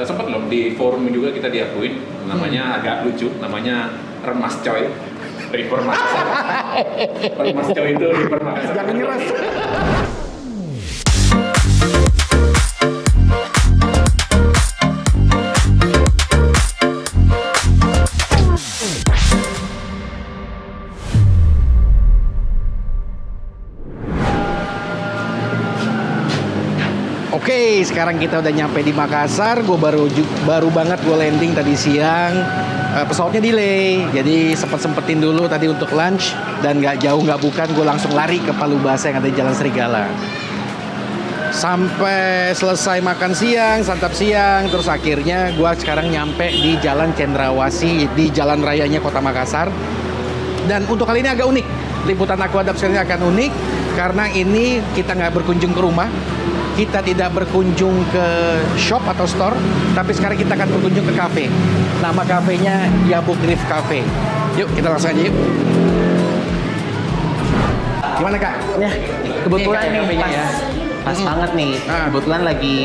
sempat loh di forum juga kita diakuin, namanya agak lucu, namanya Remas Coy, River Makassar. Remas Coy itu River Makassar. Jangan ngeras. Oke, sekarang kita udah nyampe di Makassar. Gue baru banget gue landing tadi siang. Pesawatnya delay, jadi sempetin dulu tadi untuk lunch dan nggak jauh nggak bukan, gue langsung lari ke Palubasa yang ada di Jalan Serigala. Sampai selesai makan siang, santap siang, terus akhirnya gue sekarang nyampe di Jalan Cendrawasih di jalan rayanya Kota Makassar. Dan untuk kali ini agak unik, liputan Aquadaps kali ini akan unik karena ini kita nggak berkunjung ke rumah. Kita tidak berkunjung ke shop atau store, tapi sekarang kita akan berkunjung ke cafe. Nama kafenya Yabuk Reef Cafe. Yuk, kita langsung aja yuk. Gimana Kak? Ya, kebetulan Ini nih kafenya pas banget nih. Kebetulan lagi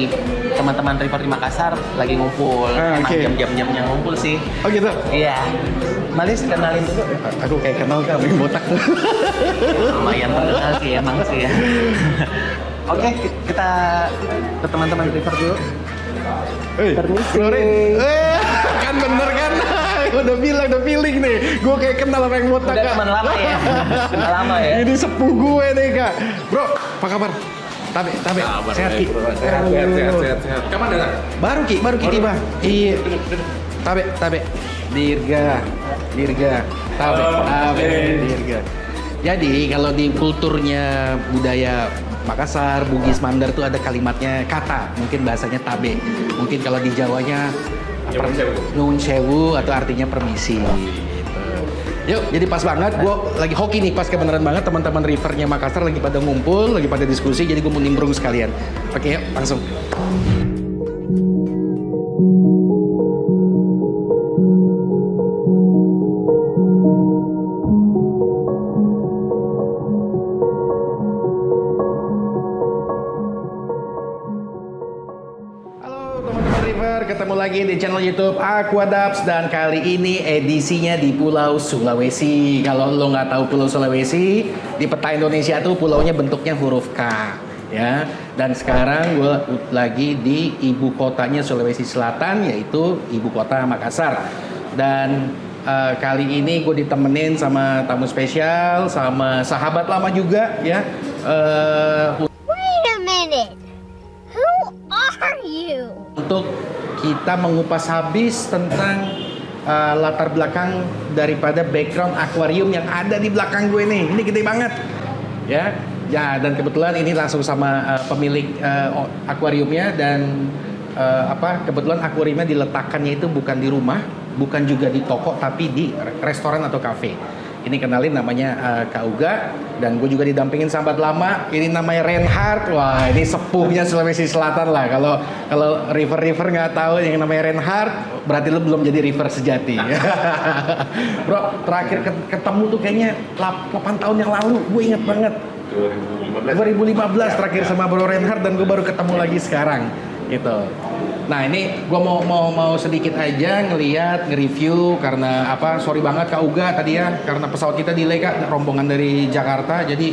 teman-teman River di Makassar lagi ngumpul. Emang jam-jamnya ngumpul sih. Oh gitu? Iya. Malis kenalin dulu. Aku kayak kenal Kak, yang botak. Lumayan terkenal sih emang sih ya. Oke, kita ke teman-teman River dulu. Permisi. Kan bener kan? Udah bilang, udah feeling nih. Gue kayak kenal sama yang botak Udah Kak. teman lama ya. Udah lama ya. Ini sepuh gue nih Kak. Bro, apa kabar? Tabe, sehat Ki? Sehat. Kapan datang? Baru Ki tiba. Iya. Tabe. Dirga. Tabe, Dirga. Jadi kalau di kulturnya budaya Makassar, Bugis, Mandar tuh ada kalimatnya kata, mungkin bahasanya tabe. Mungkin kalau di Jawanya Nyuwun sewu atau artinya permisi. Gitu. Yuk, jadi pas banget, gue lagi hoki nih, pas kebenaran banget teman-teman Rivernya Makassar lagi pada ngumpul, lagi pada diskusi, jadi gue mau nimbrung sekalian. Oke, yuk, langsung. Ketemu lagi di channel YouTube Aquadaps dan kali ini edisinya di Pulau Sulawesi. Kalau lo nggak tahu Pulau Sulawesi, di peta Indonesia tuh pulaunya bentuknya huruf K, ya. Dan sekarang gue lagi di ibu kotanya Sulawesi Selatan, yaitu ibu kota Makassar. Dan kali ini gue ditemenin sama tamu spesial, sama sahabat lama juga, ya. Wait a minute, who are you? Untuk kita mengupas habis tentang latar belakang daripada background akuarium yang ada di belakang gue nih. Ini gede banget, ya. Ya, dan kebetulan ini langsung sama pemilik akuariumnya dan kebetulan akuariumnya diletakkannya itu bukan di rumah, bukan juga di toko, tapi di restoran atau kafe. Ini kenalin namanya Kak Uga, dan gue juga didampingin sahabat lama. Ini namanya Reinhard. Wah, ini sepuhnya Sulawesi Selatan lah. Kalau River nggak tahu yang namanya Reinhard, berarti lu belum jadi River sejati. Bro, terakhir ketemu tuh kayaknya 8 tahun yang lalu. Gue inget banget. 2015 terakhir sama Bro Reinhard, dan gue baru ketemu lagi sekarang. Gitu. Nah, ini gue mau sedikit aja ngeliat, nge-review karena sorry banget Kak Uga tadi ya, karena pesawat kita delay Kak, rombongan dari Jakarta, jadi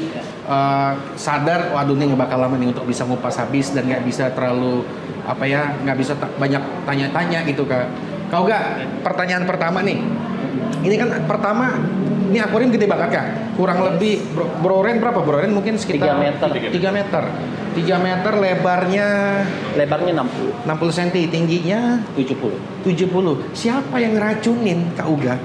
sadar, waduh ini nggak bakal lama nih untuk bisa ngupas habis dan nggak bisa terlalu nggak bisa banyak tanya-tanya gitu Kak. Kak Uga, pertanyaan pertama nih, ini kan pertama, ini akuarium gede banget Kak, kurang lebih Bro Ren berapa Bro Ren? Mungkin sekitar 3 meter. 3 meter lebarnya 60 cm, tingginya 70. Siapa yang ngeracunin Kak Uga?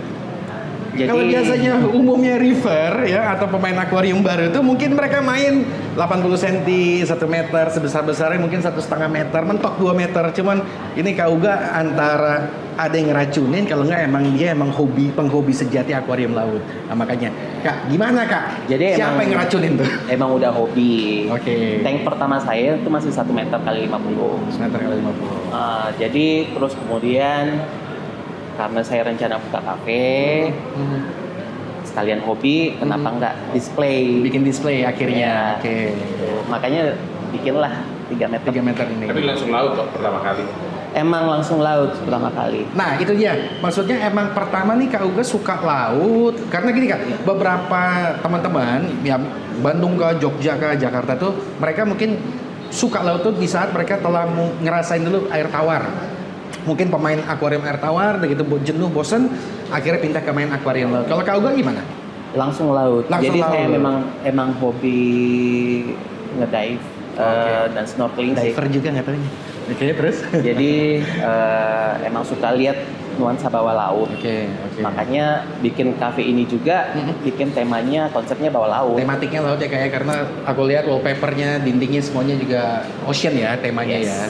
Jadi, kalau biasanya umumnya River ya atau pemain akuarium baru itu mungkin mereka main 80 cm, 1 meter, sebesar-besarnya mungkin 1,5 meter, mentok 2 meter. Cuman ini Kak Uga antara ada yang ngeracunin, kalau nggak dia emang penghobi sejati akuarium laut. Nah, makanya Kak, gimana Kak? Jadi siapa yang ngeracunin tuh? Emang udah hobi. Oke. Tank pertama saya itu masih 1 meter kali 50. 1 meter kali 50. Jadi terus kemudian karena saya rencana buka kafe, sekalian hobi, kenapa nggak display? Bikin display akhirnya. Ya, Oke. Makanya bikinlah 3 meter. 3 meter ini. Tapi langsung laut kok pertama kali. Emang langsung laut pertama kali. Nah itu dia, maksudnya emang pertama nih Kak Uga suka laut. Karena gini Kak, beberapa teman-teman ya Bandung ke Jogja ke Jakarta tuh mereka mungkin suka laut tuh di saat mereka telah ngerasain dulu air tawar. Mungkin pemain akuarium air tawar, begitu jenuh, bosen, akhirnya pindah ke main akuarium laut. Kalau Kak Uga gimana? Langsung laut. Langsung Jadi laut. saya emang hobi ngedive dan snorkeling sih. Diver juga nggak tahunya. Oke, terus? Jadi emang suka lihat nuansa bawah laut. Oke. Makanya bikin cafe ini juga bikin temanya, konsepnya bawah laut. Tematiknya laut ya kayak karena aku lihat wallpapernya, dindingnya semuanya juga ocean ya temanya Yes. ya.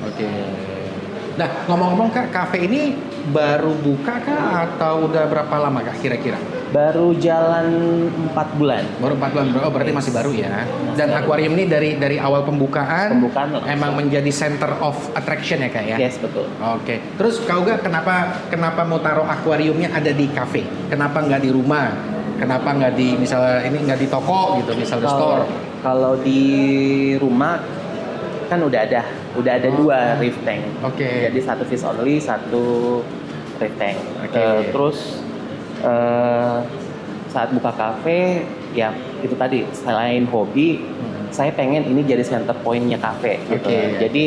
Oke. Nah ngomong-ngomong Kak, cafe ini baru buka Kak atau udah berapa lama Kak kira-kira? Baru jalan 4 bulan. Baru 4 bulan, oh berarti masih baru ya. Dan baru. akuarium ini dari awal pembukaan Langsung. emang menjadi center of attraction ya Kak ya? Yes, betul. Oke. Terus Kak Uga kenapa mau taruh akuariumnya ada di cafe? Kenapa nggak di rumah? Kenapa nggak di misalnya ini nggak di toko gitu, misalnya store? Kalau di rumah kan udah ada dua reef tank. Oke. Jadi satu fish only, satu reef tank. Oke. Terus saat buka cafe ya itu tadi selain hobi, saya pengen ini jadi center point-nya cafe gitu. Oke. Jadi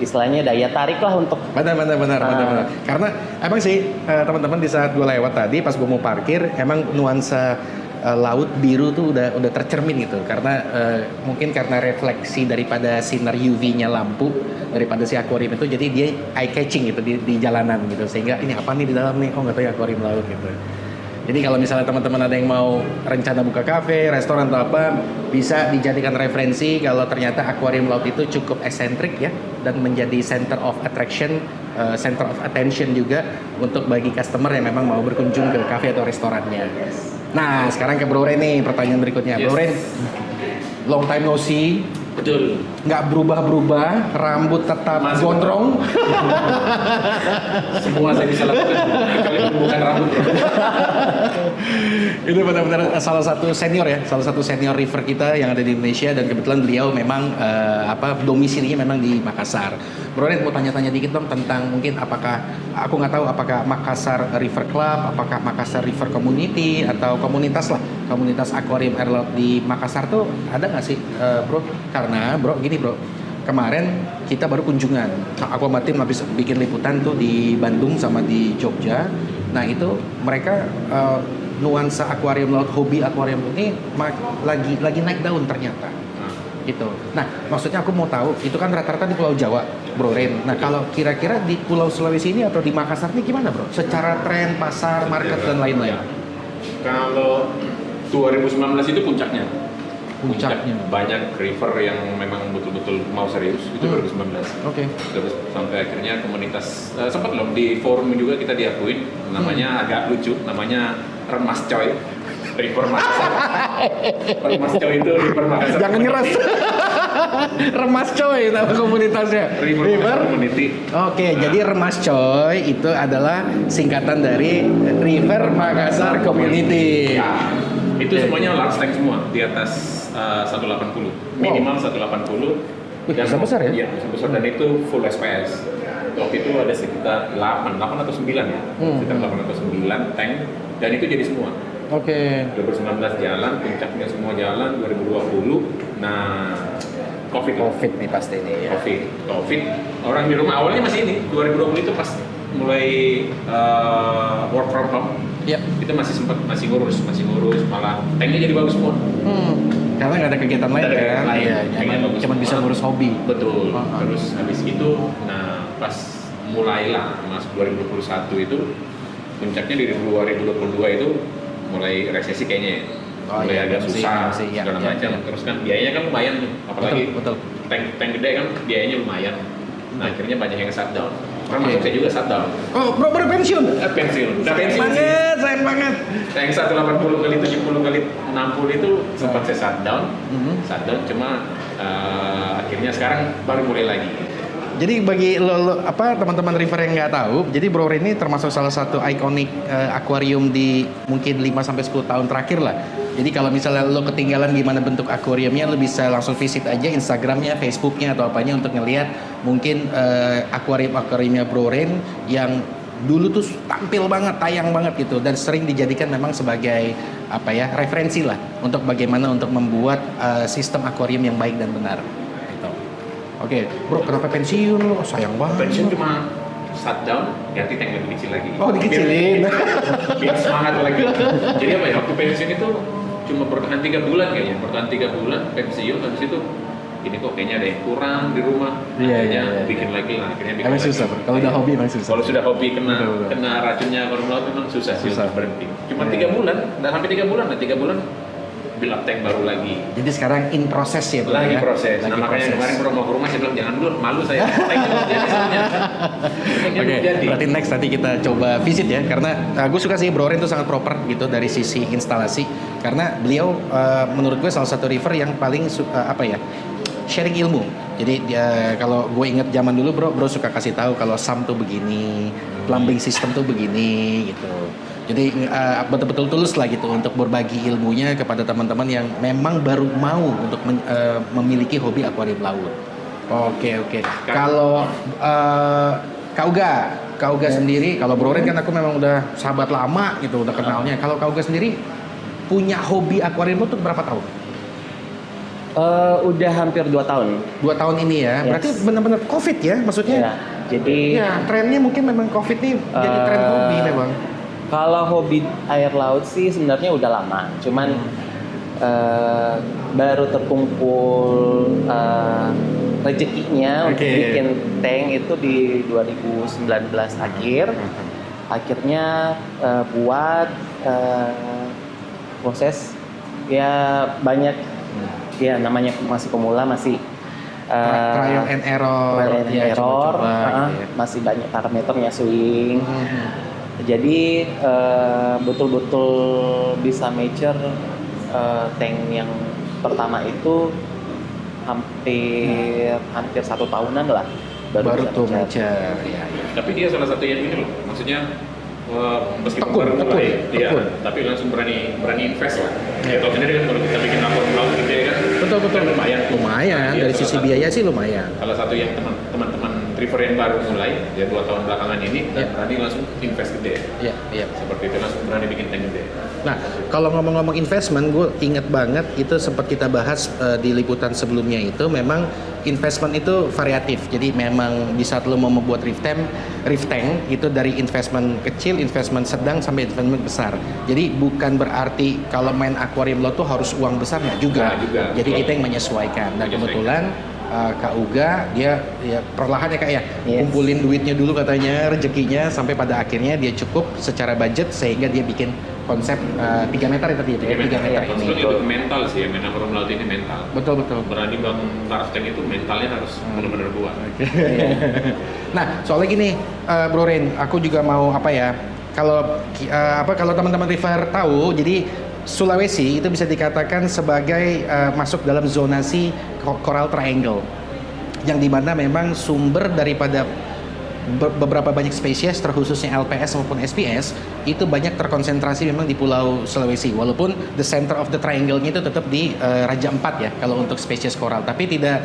istilahnya daya tarik lah untuk Benar. Karena emang sih teman-teman di saat gue lewat tadi pas gue mau parkir emang nuansa laut biru tuh udah tercermin gitu karena mungkin karena refleksi daripada sinar UV-nya lampu daripada si akuarium itu jadi dia eye catching gitu di jalanan gitu sehingga ini apa nih di dalam nih nggak tahu ya akuarium laut gitu. Jadi kalau misalnya teman-teman ada yang mau rencana buka kafe, restoran atau apa, bisa dijadikan referensi kalau ternyata akuarium laut itu cukup eksentrik ya dan menjadi center of attraction, center of attention juga untuk bagi customer yang memang mau berkunjung ke kafe atau restorannya. Nah, sekarang ke Bro Ren nih pertanyaan berikutnya. Yes. Bro Ren, long time no see, Betul. nggak berubah-berubah, rambut tetap Masih gondrong. Semua saya bisa lakukan kecuali bukan rambut. Itu benar-benar salah satu senior river kita yang ada di Indonesia dan kebetulan beliau memang domisilinya memang di Makassar. Bro Ren mau tanya-tanya dikit dong tentang mungkin apakah aku nggak tahu apakah Makassar River Club, apakah Makassar River Community atau komunitas akuarium air laut di Makassar tuh ada nggak sih Bro? Karena Bro gini Bro. Kemarin kita baru kunjungan. Aku sama tim habis bikin liputan tuh di Bandung sama di Jogja. Nah itu mereka nuansa akuarium laut, hobi akuarium ini lagi naik daun ternyata. Gitu. Nah maksudnya aku mau tahu itu kan rata-rata di Pulau Jawa, Bro Ren. Nah kalau kira-kira di Pulau Sulawesi ini atau di Makassar ini gimana Bro? Secara tren, pasar, market dan lain-lain. Kalau 2019 itu puncaknya. Puncaknya. Banyak river yang memang betul-betul mau serius itu 2019. Oke. Terus sampai akhirnya komunitas sempat loh di forum juga kita diakuin namanya agak lucu, namanya Remas Coy. River Makassar. Remas Coy itu River Makassar. Jangan ngeras. Remas Coy nama komunitasnya. River Makassar Community. Oke, jadi Remas Coy itu adalah singkatan dari River Makassar Community. Ya, itu semuanya large tank semua di atas 180. Minimal 180. Wih, besar ya? Iya, besar dan itu full SPS. Waktu itu ada sekitar 8 atau 9 ya. Sekitar 8 atau 9 tank dan itu jadi semua. Oke. 2019 jalan, puncaknya semua jalan, 2020. Nah, COVID nih pasti nih ya. COVID. Orang di rumah awalnya masih ini. 2020 itu pas mulai work from home. Iya. Kita masih ngurus, malah tanknya jadi bagus semua. Karena nggak ada kegiatan lain Nggak ada kan? kegiatan lain. Iya, Tanknya bagus cuma bisa semua. ngurus hobi. Betul. Uh-huh. Terus habis itu, nah pas mulailah masuk 2021 itu puncaknya di 2022 itu mulai resesi kayaknya ya. Oh, Mulai iya, agak masih, susah masih, iya, segala iya, macam. iya. Terus kan biayanya kan lumayan nih, apalagi Betul. tank gede kan biayanya lumayan. Nah akhirnya banyak yang shutdown. Termasuk Oke. saya juga shutdown. Oh, bro pensiun. Pensiun. Udah Sayang pensiun sih. banget, sayang banget. Tank 180 kali 70 kali 60 itu sempat saya shutdown. Shutdown cuma akhirnya sekarang baru mulai lagi. Jadi bagi lo teman-teman River yang nggak tahu, jadi Bro Ren ini termasuk salah satu ikonik akuarium di mungkin 5 sampai 10 tahun terakhir lah Jadi kalau misalnya lo ketinggalan gimana bentuk akuariumnya, lo bisa langsung visit aja Instagramnya, Facebooknya atau apanya untuk ngelihat mungkin akuariumnya Bro Ren yang dulu tuh tampil banget, tayang banget gitu, dan sering dijadikan memang sebagai apa ya, referensi lah untuk bagaimana untuk membuat sistem akuarium yang baik dan benar. Gitu. Oke, Bro, kenapa pensiun lo? Sayang banget. Pensiun cuma shutdown, ganti tank lebih kecil lagi. Oh, dikecilin. Biar semangat lagi. Jadi apa ya, waktu pensiun itu cuma bertahan 3 bulan kayaknya. Bertahan 3 bulan, pensiun, habis itu ini kok kayaknya ada yang kurang di rumah. Iya, Akhirnya iya. bikin lagi lah. Akhirnya bikin Emang lagi. susah, Bro. Kalau udah hobi emang susah. Kalau sudah hobi Betul, betul. kena racunnya aquarium laut memang susah sih Susah. untuk berhenti. Cuma Iya. 3 bulan, dan sampai 3 bulan, nah 3 bulan build up tank baru lagi. Jadi sekarang in proses ya, Bro, Lagi ya? proses. Lagi Nah makanya proses. kemarin Bro mau ke rumah saya bilang jangan dulu, malu saya. Tanknya belum jadi soalnya. Tanknya Oke, belum jadi. berarti next nanti kita coba visit ya, karena gue suka sih Bro Ren itu sangat proper gitu dari sisi instalasi, karena beliau menurut gue salah satu river yang paling sharing ilmu. Jadi dia, kalau gue inget zaman dulu bro suka kasih tahu kalau SAM tuh begini, plumbing system tuh begini gitu. Jadi betul-betul tulus lah gitu untuk berbagi ilmunya kepada teman-teman yang memang baru mau untuk memiliki hobi akuarium laut. Oke. Kalau Kak Uga sendiri, kalau Bro Ren kan aku memang udah sahabat lama gitu, udah kenalnya. Kalau Kak Uga sendiri punya hobi akuarium tuh berapa tahun? Udah hampir 2 tahun. 2 tahun ini ya. Yes. Berarti benar-benar COVID ya maksudnya? Ya, jadi Ya, trennya mungkin memang COVID nih jadi tren hobi memang. kalau hobi air laut sih sebenarnya udah lama. Cuman baru terkumpul rezekinya untuk Oke. bikin tank itu di 2019 akhir. Akhirnya buat proses ya banyak ya, namanya masih pemula, masih Trial and error. trial and Ya, error, coba-coba, gitu ya. masih banyak parameternya swing. Jadi betul-betul bisa mature tank yang pertama itu hampir 1 tahunan lah Baru bisa tuh mature. mature. Ya. Tapi dia salah satu yang ini loh, maksudnya meskipun Tekun, baru mulai, tekun, dia tekun. tapi langsung berani invest lah. Ya. Ya. Tahu sendiri kan kalau kita bikin aquarium laut gitu ya kan. Betul. Kan lumayan. Lumayan Dia dari salah sisi satu- biaya sih lumayan. Salah satu yang teman-teman river yang baru mulai, ya 2 tahun belakangan ini, dan Ya. berani langsung invest gede. Iya. Seperti itu, langsung berani bikin tank gede. Nah, kalau ngomong-ngomong investment, gue inget banget itu sempat kita bahas di liputan sebelumnya itu memang investment itu variatif. Jadi memang di saat lo mau membuat reef tank itu dari investment kecil, investment sedang sampai investment besar. Jadi bukan berarti kalau main akuarium lo tuh harus uang besar, nggak juga. Nggak juga. Jadi kita yang menyesuaikan. Dan kebetulan Kak Uga dia ya perlahan ya Kak ya, Yes. kumpulin duitnya dulu katanya, rezekinya sampai pada akhirnya dia cukup secara budget sehingga dia bikin konsep 3 meter itu tadi ya, 3 meter ini. Maksudnya itu mental sih, ya, main aquarium laut ini mental. Betul. Berani bangun large tank itu mentalnya harus benar-benar kuat. Nah, soalnya gini, Bro Ren, aku juga mau apa ya? Kalau teman-teman river tahu, jadi Sulawesi itu bisa dikatakan sebagai masuk dalam zonasi coral triangle, yang dimana memang sumber daripada beberapa banyak spesies, terkhususnya LPS maupun SPS, itu banyak terkonsentrasi memang di Pulau Sulawesi. Walaupun the center of the triangle-nya itu tetap di Raja Ampat ya, kalau untuk spesies koral. Tapi tidak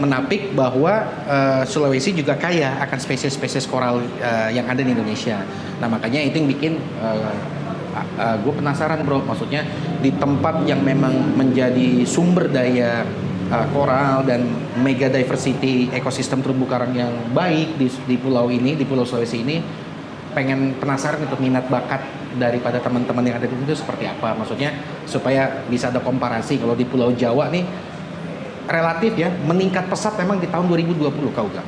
menapik bahwa Sulawesi juga kaya akan spesies-spesies koral yang ada di Indonesia. Nah makanya itu yang bikin gue penasaran bro, maksudnya di tempat yang memang menjadi sumber daya koral dan mega diversity ekosistem terumbu karang yang baik di pulau ini, di Pulau Sulawesi ini, pengen penasaran untuk minat bakat daripada teman-teman yang ada di situ seperti apa, maksudnya supaya bisa ada komparasi. Kalau di Pulau Jawa nih relatif ya meningkat pesat memang di tahun 2020 kau gak?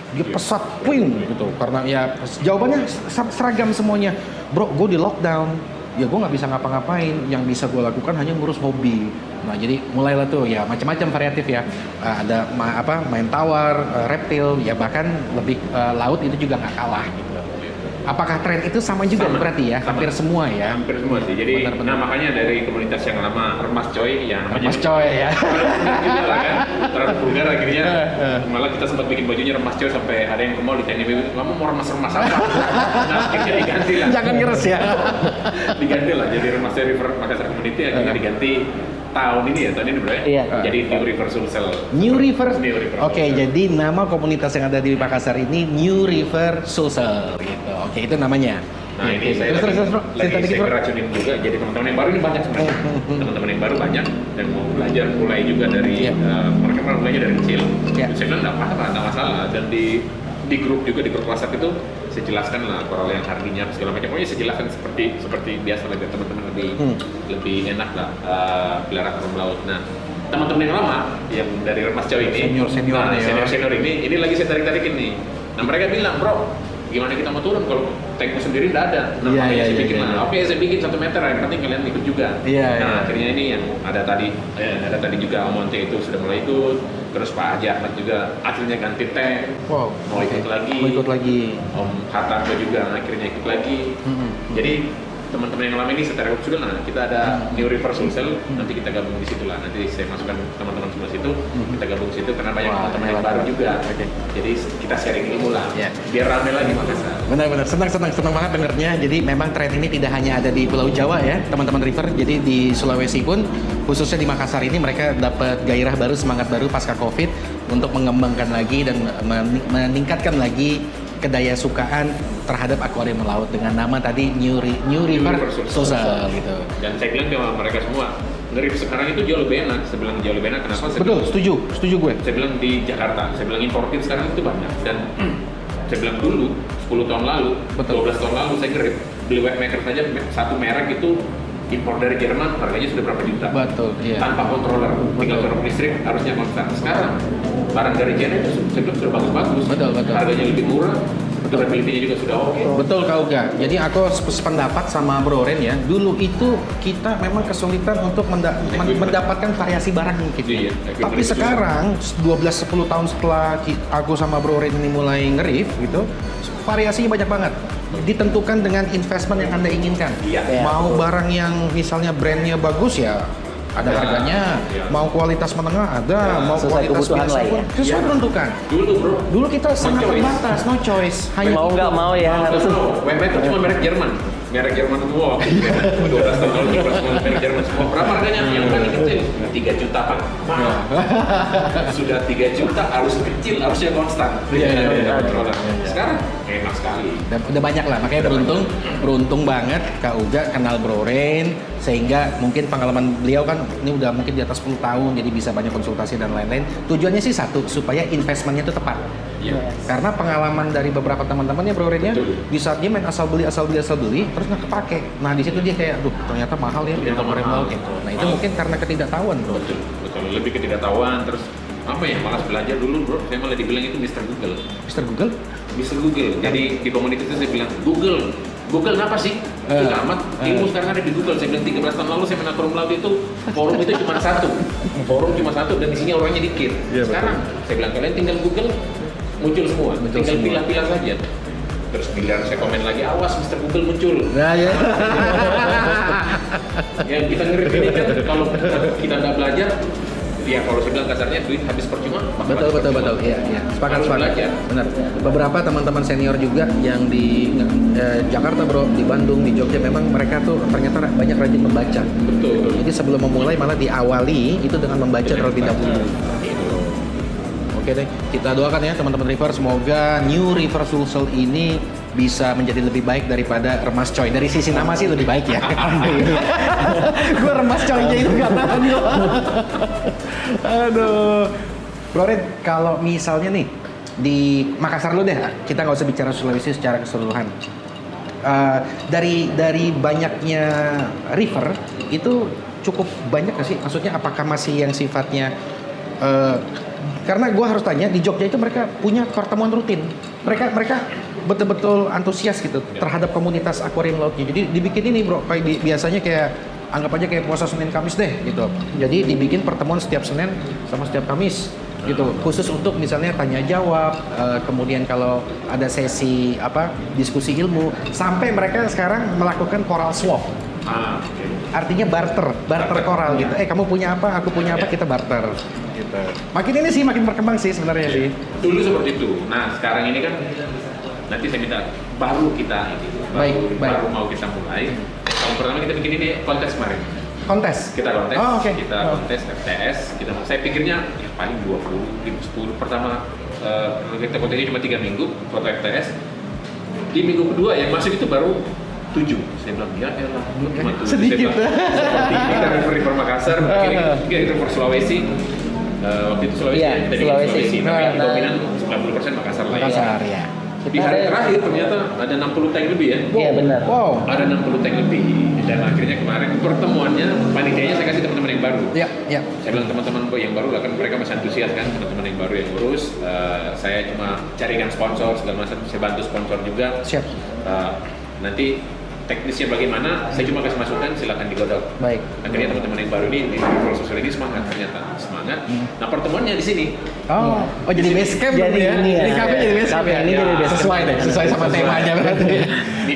Dia pesat puing gitu, karena ya jawabannya seragam semuanya. Bro, gue di lockdown, ya gue nggak bisa ngapa-ngapain, yang bisa gue lakukan hanya ngurus hobi. Nah jadi mulailah tuh ya macam-macam variatif ya, ada main tawar, reptil, ya bahkan lebih laut itu juga nggak kalah gitu. Apakah tren itu sama juga Sama. berarti ya? Sama. Hampir semua ya. Hampir semua sih. Jadi, Benar-benar. nah makanya dari komunitas yang lama Remas Coy, ya namanya Mas Coy ya. vulgar juga lah kan, terlalu vulgar akhirnya. Malah kita sempat bikin bajunya Remas Coy sampai ada yang ke mall ditanya, kamu mau remas-remas apa? Nah akhirnya diganti lah. Jangan ngeres ya. Diganti lah, jadi Remas Coy River Makassar Community akhirnya diganti tahun ini ya, tahun ini bro ya? Iya. Jadi New River Sulsel. New River. New River. Oke, jadi nama komunitas yang ada di Makassar ini New River Sulsel gitu. Oke, itu namanya. Nah ini Oke, saya terus, bro. lagi Cerita dikit, saya bro. keracunin juga. Jadi teman-teman yang baru ini banyak sebenarnya. Teman-teman yang baru banyak dan mau belajar mulai juga dari Iya. mereka mulainya dari kecil. Iya. Saya bilang nggak apa-apa, nggak masalah. Dan di grup juga di grup WhatsApp itu saya jelaskan lah coral yang hardinya segala macam. Pokoknya saya jelaskan seperti biasa lah biar teman-teman lebih enak lah pelihara koral laut. Nah teman-teman yang lama yang dari Remas Coy ini, Senior-senior nah, nih ya. senior ini lagi saya tarik-tarikin nih. Nah mereka bilang, bro, gimana kita mau turun kalau tankku sendiri nggak ada? Nah, Iya, makanya iya, saya iya, bikin iya. lah. Oke, saya bikin 1 meter, yang penting kalian ikut juga. Iya, nah, iya. akhirnya ini yang ada tadi juga Om Monte itu sudah mulai ikut, terus Pak Haji Ahmad juga akhirnya ganti tank, Wow. mau ikut lagi. Mau ikut lagi. Om Hatanto juga akhirnya ikut lagi. Jadi teman-teman yang lama ini secara sudah lah kita ada New River Sulsel, nanti kita gabung di situ lah, nanti saya masukkan teman-teman semua situ, kita gabung situ karena banyak Wah, teman-teman yang hebat. baru juga. Oke. Jadi kita sharing ilmu lah, Iya. biar rame lagi Makassar. Benar-benar senang banget dengernya. Jadi memang tren ini tidak hanya ada di Pulau Jawa ya, teman-teman River. Jadi di Sulawesi pun, khususnya di Makassar ini mereka dapat gairah baru, semangat baru pasca Covid untuk mengembangkan lagi dan meningkatkan lagi kedaya sukaan terhadap akuarium laut dengan nama tadi New River Sulsel gitu. Dan saya bilang sama mereka semua, nge-reef sekarang itu jauh lebih enak. Saya bilang jauh lebih enak, kenapa? Saya Betul, bilang, setuju gue. saya bilang di Jakarta, saya bilang importir sekarang itu banyak. Dan saya bilang dulu, 10 tahun lalu, Betul. 12 tahun lalu saya nge-reef, beli wet maker saja, satu merek itu impor dari Jerman, harganya sudah berapa juta. Betul, iya. Tanpa controller, tinggal Betul. turun listrik, harusnya konstan. Sekarang, barang dari China itu saya bilang sudah bagus-bagus. Betul. Harganya lebih murah, durability-nya juga sudah oke. Betul Kak Uga. Jadi aku sependapat sama Bro Ren ya. Dulu itu kita memang kesulitan untuk mendapatkan variasi barang mungkin. Iya, Tapi sekarang 12-10 tahun setelah aku sama Bro Ren ini mulai nge-reef gitu, variasinya banyak banget. Ditentukan dengan investment yang Anda inginkan. Iya. Mau barang yang misalnya brandnya bagus ya ada Nah, harganya. iya. Mau kualitas menengah ada, mau sesuai kualitas kebutuhan biasa lah ya. pun sesuai Iya. peruntukan. Dulu bro, Dulu kita sangat choice. terbatas, no choice. Hanya Mau itu. nggak mau ya harus. WMF itu cuma merek Jerman. Merek Jerman semua. 12 tahun lalu cuma merek Jerman semua. Berapa harganya? Yang paling kecil 3 juta Pak. Mahal. Sudah 3 juta harus kecil, harusnya konstan. Iya. Sekarang enak sekali. Dan udah banyak lah, makanya beruntung banget Kak Uga kenal Bro Ren, sehingga mungkin pengalaman beliau kan ini udah mungkin di atas 10 tahun, jadi bisa banyak konsultasi dan lain-lain. Tujuannya sih satu, supaya investmentnya itu tepat. Iya. Karena pengalaman dari beberapa teman-temannya Bro Ren ya, Betul. di saat dia main asal beli, terus nggak kepake. Nah di situ dia kayak, aduh ternyata mahal ya Ternyata akuarium mahal. laut gitu. Nah itu Mahal. mungkin karena ketidaktahuan Bro. Betul. Lebih ketidaktahuan, terus apa ya, malas belajar dulu bro. Saya malah dibilang itu Mr. Google. Mr. Google? Mr. Google. Jadi di komunitas itu saya bilang, Google apa sih? Itu amat. Ilmu sekarang ada di Google. Saya bilang 13 tahun lalu saya main akuarium laut itu, forum itu cuma satu. Forum cuma satu dan isinya orangnya dikit. Iya, Sekarang saya bilang kalian tinggal Google, muncul semua. Muncul tinggal semua. pilih-pilih saja. Terus giliran saya komen lagi, awas Mr. Google muncul. Nah ya. Ya kita ngerti ini kan, kalau kita nggak belajar, ya kalau saya bilang kasarnya duit habis percuma. Betul. Iya. Sepakat. Harus belajar. Benar. Beberapa teman-teman senior juga yang di Jakarta bro, di Bandung, di Jogja, memang mereka tuh ternyata banyak rajin membaca. Betul. Jadi sebelum memulai malah diawali itu dengan membaca terlebih dahulu. Itu. Oke deh, kita doakan ya teman-teman River, semoga New River Sulsel ini bisa menjadi lebih baik daripada Remas Coy. Dari sisi nama sih lebih baik ya. Gue Remas Coy-nya itu gak tahan gue. Aduh. Bro Ren, kalau misalnya nih di Makassar lu deh, kita nggak usah bicara Sulawesi secara keseluruhan. Dari banyaknya river itu cukup banyak nggak sih? Maksudnya apakah masih yang sifatnya karena gue harus tanya, di Jogja itu mereka punya pertemuan rutin. Mereka betul-betul antusias gitu terhadap komunitas akuarium lautnya. Jadi dibikin ini bro, kayak biasanya kayak anggap aja kayak puasa Senin Kamis deh gitu. Jadi dibikin pertemuan setiap Senin sama setiap Kamis gitu. Khusus untuk misalnya tanya jawab, kemudian kalau ada sesi diskusi ilmu, sampai mereka sekarang melakukan coral swap. Oke. Artinya barter coral gitu. Kamu punya apa, aku punya apa, kita barter gitu. Makin ini sih makin berkembang sih sebenarnya sih. Dulu seperti itu. Nah, sekarang ini kan nanti saya minta baru kita ini. Baru mau kita mulai. Tahun pertama kita bikin ini kontes kemarin. Kontes? Kita kontes. Oke. Kita kontes FTS. Saya pikirnya ya paling 20, 10 pertama kita kontesnya cuma 3 minggu foto FTS. Di minggu kedua yang masuk itu baru 7. Saya bilang ya elah, cuma 7. Sedikit. Seperti kita river Makassar, akhirnya river Sulawesi. Waktu itu Sulawesi, Iya, tadi Sulawesi. tapi dominan 90% Makassar lah ya. Makassar ya. Di hari terakhir ternyata ada 60 tank lebih ya. Iya benar. Wow. Ada 60 tank lebih dan akhirnya kemarin pertemuannya panitianya saya kasih teman-teman yang baru. Ya, ya. Saya bilang teman-teman yang baru lah kan mereka masih antusias kan, teman-teman yang baru yang ngurus. Saya cuma carikan sponsor segala macam, saya bantu sponsor juga. Siap. Nanti teknisnya bagaimana, saya cuma kasih masukan, silakan digodok. Baik. Akhirnya teman-teman yang baru ini di River Social ini semangat ternyata semangat. Nah pertemuannya di sini. Oh, jadi base camp Jadi dong ya. ini ya. Ini cafe jadi base camp Cafe ya. ini jadi base camp. Sesuai deh, sesuai sama temanya berarti.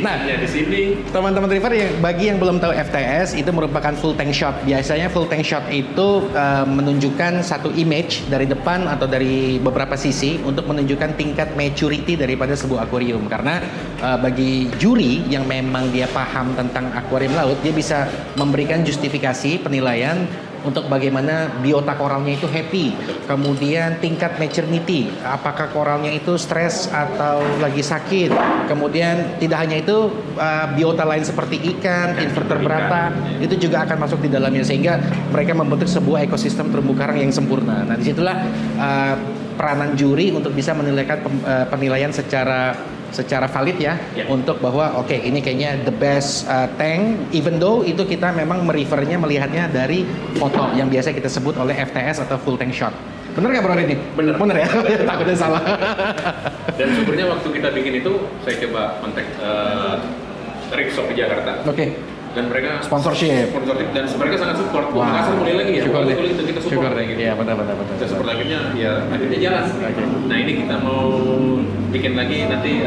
Nah, Di sini. teman-teman River bagi yang belum tahu FTS itu merupakan full tank shot. Biasanya full tank shot itu menunjukkan satu image dari depan atau dari beberapa sisi untuk menunjukkan tingkat maturity daripada sebuah akuarium. Karena bagi juri yang memang dia paham tentang akuarium laut, dia bisa memberikan justifikasi penilaian untuk bagaimana biota koralnya itu happy, kemudian tingkat maturity, apakah koralnya itu stres atau lagi sakit, kemudian tidak hanya itu biota lain seperti ikan, invertebrata itu juga akan masuk di dalamnya sehingga mereka membentuk sebuah ekosistem terumbu karang yang sempurna. Nah disitulah peranan juri untuk bisa menilaikan penilaian secara valid ya, untuk bahwa oke, ini kayaknya the best tank, even though itu kita memang melihatnya dari foto yang biasa kita sebut oleh FTS atau full tank shot. Bener nggak Bro ini? Bener ya? Takutnya salah. Dan syukurnya waktu kita bikin itu saya coba kontak Ripsop di Jakarta. Oke. Dan mereka Sponsorship dan mereka sangat support. Wah. Makassar mulai lagi ya. Syukur deh. Kita support Syukur kayak gitu. Iya benar. Kita support akhirnya jalan. Oke. Nah ini kita mau bikin lagi nanti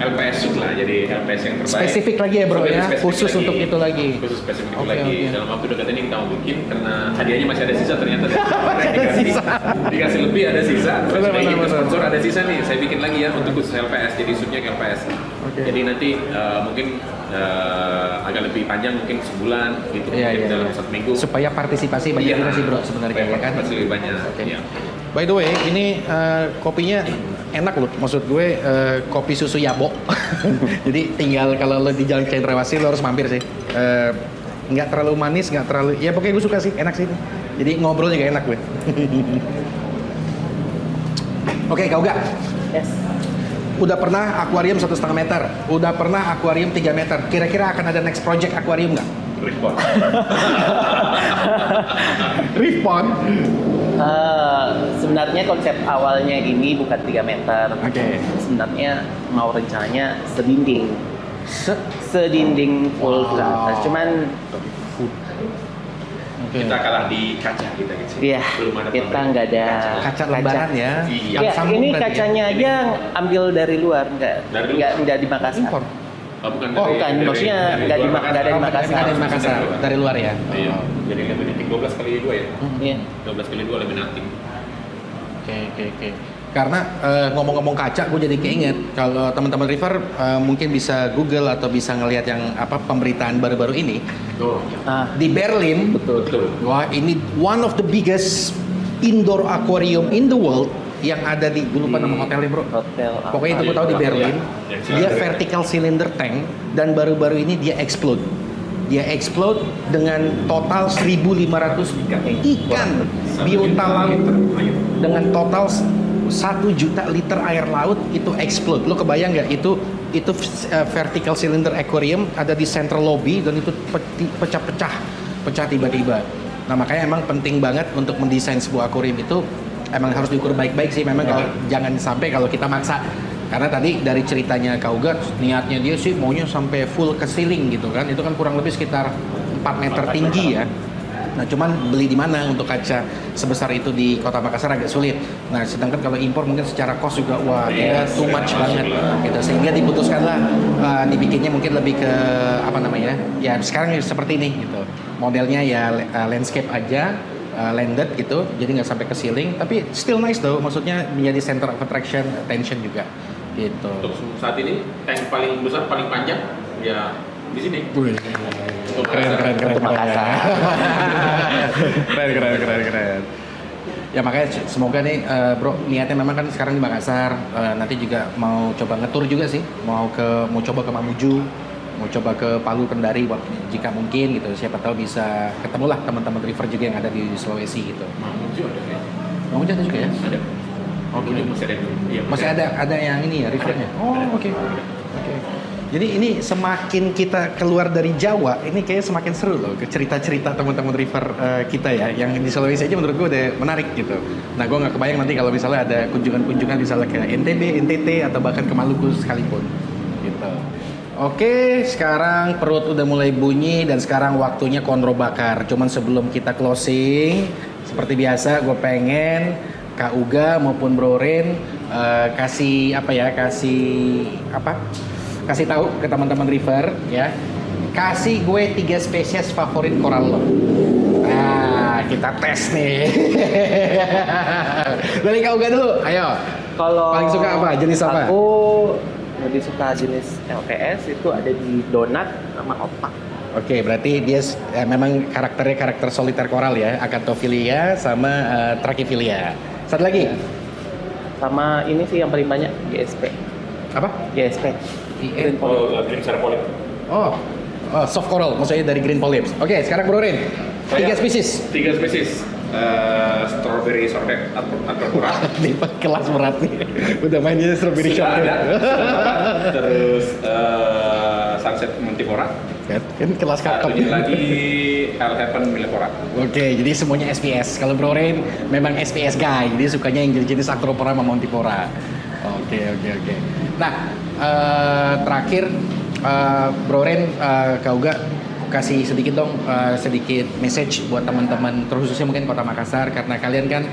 LPS shoot lah, jadi LPS yang terbaik. Spesifik lagi ya Bro ya, Spesifik khusus lagi. untuk itu lagi. Khusus spesifik itu Oke, lagi. oke. Dalam waktu dekat ini kita mau bikin karena hadiahnya masih ada sisa ternyata. Dikasih lebih ada sisa. Terus Benar. sponsor ada sisa nih. Saya bikin lagi ya untuk khusus LPS. Jadi shootnya ke LPS. Oke. Jadi nanti mungkin agak lebih panjang, mungkin sebulan gitu, Iya, mungkin iya, dalam iya. 1 minggu. Supaya partisipasi banyak juga sih Bro sebenarnya ya kan. Pasti lebih banyak. Oke. Iya. By the way, ini kopinya enak loh. Maksud gue kopi susu Yabo. Jadi tinggal kalau lo di Jalan Cendrawasih lo harus mampir sih. Nggak terlalu manis, nggak terlalu. Ya pokoknya gue suka sih, enak sih. Jadi ngobrol juga enak gue. Oke, kau gak? Yes. Udah pernah akuarium 1,5 meter, udah pernah akuarium 3 meter. Kira-kira akan ada next project akuarium nggak? Respon. Reef pond. Sebenarnya konsep awalnya ini bukan 3 meter. Oke. Sebenarnya mau rencananya sedinding full ke atas. Cuman Kita kalah di kaca kita gitu. iya, Belum ada kita pembeli. nggak ada Kaca lembaran ya. Iya. Ya, Sambung ini berarti ya? kacanya aja ambil dari luar, Dari luar? nggak di Makassar. Impor. Bukan, bukan, maksudnya nggak di- luar nggak ada di Makassar. Nggak ada di Makassar, dari luar ya. Iya. Jadi lebih nanti 12 kali 2 ya. Iya. 12 kali 2 lebih nanti. Oke. Karena ngomong-ngomong kaca, gue jadi keinget kalau teman-teman River mungkin bisa Google atau bisa ngelihat yang pemberitaan baru-baru ini Tuh. di Berlin. Betul. Wah, ini one of the biggest indoor aquarium in the world yang ada di, gue lupa nama hotelnya bro. Hotel. Pokoknya itu gue tahu di Berlin. Dia vertical cylinder tank dan baru-baru ini dia explode. Dia explode dengan total 1.500 ikan biota laut dengan total 1 juta liter air laut itu explode. Lo kebayang nggak itu vertical cylinder aquarium ada di central lobby dan itu pecah tiba-tiba. Nah makanya emang penting banget untuk mendesain sebuah aquarium itu emang harus diukur baik-baik sih. Memang kalau jangan sampai kalau kita maksa. Karena tadi dari ceritanya Kaugat, niatnya dia sih maunya sampai full ke ceiling gitu kan. Itu kan kurang lebih sekitar 4 meter tinggi ya. Nah, cuman beli di mana untuk kaca sebesar itu di Kota Makassar agak sulit. Nah, sedangkan kalau impor mungkin secara cost juga wah dia too much banget gitu. Sehingga diputuskanlah dibikinnya mungkin lebih ke apa namanya? Ya sekarang seperti ini gitu. Modelnya ya landscape aja, landed gitu. Jadi nggak sampai ke ceiling, tapi still nice though. Maksudnya menjadi center of attraction, attention juga gitu. Untuk saat ini tank paling besar, paling panjang ya di sini. Wih, keren. Untuk Makassar. keren. Ya makanya semoga nih bro, niatnya memang kan sekarang di Makassar, nanti juga mau coba ngetur juga sih, mau coba ke Mamuju, mau coba ke Palu Kendari jika mungkin gitu, siapa tahu bisa ketemulah teman-teman river juga yang ada di Sulawesi gitu. Mamuju ada kayaknya. Mamuju ada juga ya? Ada. Oh, Mamuju masih ada. Iya, masih ada yang ini ya rivernya. Oh oke. Jadi ini semakin kita keluar dari Jawa, ini kayaknya semakin seru loh ke cerita-cerita teman-teman river kita ya. Yang di Sulawesi aja menurut gue udah menarik gitu. Nah gue nggak kebayang nanti kalau misalnya ada kunjungan-kunjungan misalnya ke NTB, NTT atau bahkan ke Maluku sekalipun gitu. Oke, sekarang perut udah mulai bunyi dan sekarang waktunya konro bakar. Cuman sebelum kita closing, seperti biasa gue pengen Kak Uga maupun Bro Ren kasih tahu ke teman-teman river ya. Kasih gue 3 spesies favorit koral lo. Nah, kita tes nih. Dari Kak Uga dulu, ayo. Kalau Paling suka apa? Jenis apa? Aku lebih suka jenis LPS, itu ada di donat sama opak. Oke, berarti dia memang karakternya karakter soliter koral ya, Acantophilia sama Trachyphilia. Satu lagi. Sama ini sih yang paling banyak, GSP. Apa? GSP. Green Polyp. Green Sarpolip. Oh, soft coral, maksudnya dari green polyps. Oke, sekarang Bro Ren. 3 spesies. 3 spesies. Strawberry sorted Antropora. Nih kelas berat nih. Udah mainnya strawberry Sudah shortcake. ada. Terus Sunset Montipora. Kan kelas kakap. Satunya lagi Hell Heaven Millipora. Oke, jadi semuanya SPS. Kalau Bro Ren memang SPS guy, jadi sukanya yang jenis Acropora sama Montipora. Oke. Nah, terakhir Bro Ren, Kak Uga kasih sedikit dong, sedikit message buat teman-teman, terkhususnya mungkin Kota Makassar, karena kalian kan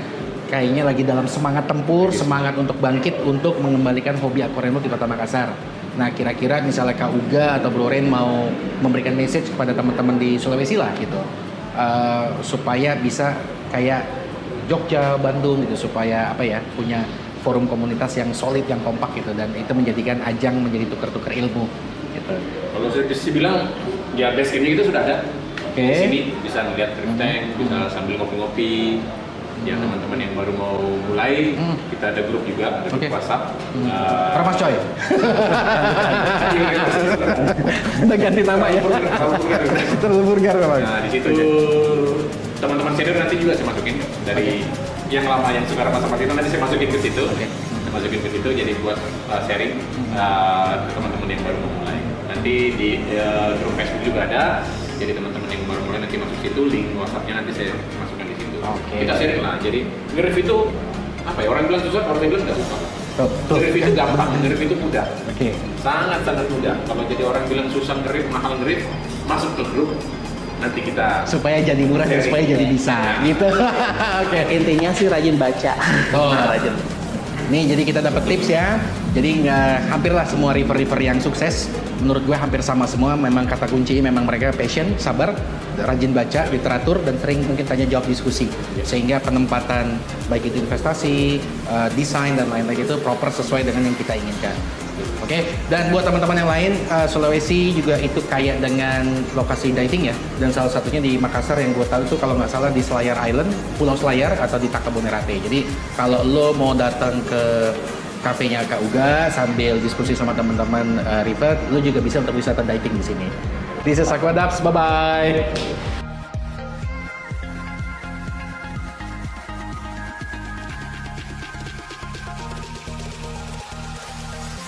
kayaknya lagi dalam semangat tempur, semangat untuk bangkit untuk mengembalikan hobi akuarium di Kota Makassar. Nah, kira-kira misalnya Kak Uga atau Bro Ren mau memberikan message kepada teman-teman di Sulawesi lah gitu, supaya bisa kayak Jogja, Bandung gitu, supaya punya forum komunitas yang solid, yang kompak gitu, dan itu menjadikan ajang menjadi tukar-tukar ilmu gitu. Kalau saya bilang ya base campnya itu sudah ada. Oke. Di sini bisa ngeliat trip tank, bisa sambil ngopi-ngopi. Ya teman-teman yang baru mau mulai, kita ada grup juga, ada grup WhatsApp. Termas coy. Udah ganti nama ya. Terlalu vulgar memang. Nah di situ teman-teman senior nanti juga saya masukin dari yang lama yang suka sama itu nanti saya masukin ke situ. Saya masukin ke situ jadi buat sharing ke teman-teman yang baru mau mulai. Nanti di grup Facebook juga ada. Jadi teman-teman yang baru mulai nanti masuk situ, link WhatsApp-nya nanti saya masukkan di situ. Kita sharing lah. Jadi nge-review itu apa ya? Orang bilang susah, orang bilang nggak susah. Nge-review itu gampang, nge-review itu mudah. Sangat mudah. Kalau jadi orang bilang susah nge-review, mahal nge-review, masuk ke grup. Nanti kita supaya jadi murah dan supaya jadi bisa gitu. Oke. Intinya sih rajin baca. Rajin. Nih jadi kita dapat tips ya. Jadi hampirlah semua river-river yang sukses menurut gue hampir sama semua. Memang kata kunci memang mereka passion, sabar, rajin baca literatur, dan sering mungkin tanya jawab diskusi, sehingga penempatan baik itu investasi, desain dan lain-lain itu proper sesuai dengan yang kita inginkan. Oke, dan buat teman-teman yang lain, Sulawesi juga itu kaya dengan lokasi diving ya, dan salah satunya di Makassar yang gue tahu itu kalau nggak salah di Selayar Island, Pulau Selayar atau di Takabonerate. Jadi kalau lo mau datang ke kafenya Kak Uga sambil diskusi sama teman-teman river, lo juga bisa untuk wisata diving di sini. This is Aquadaps, bye bye.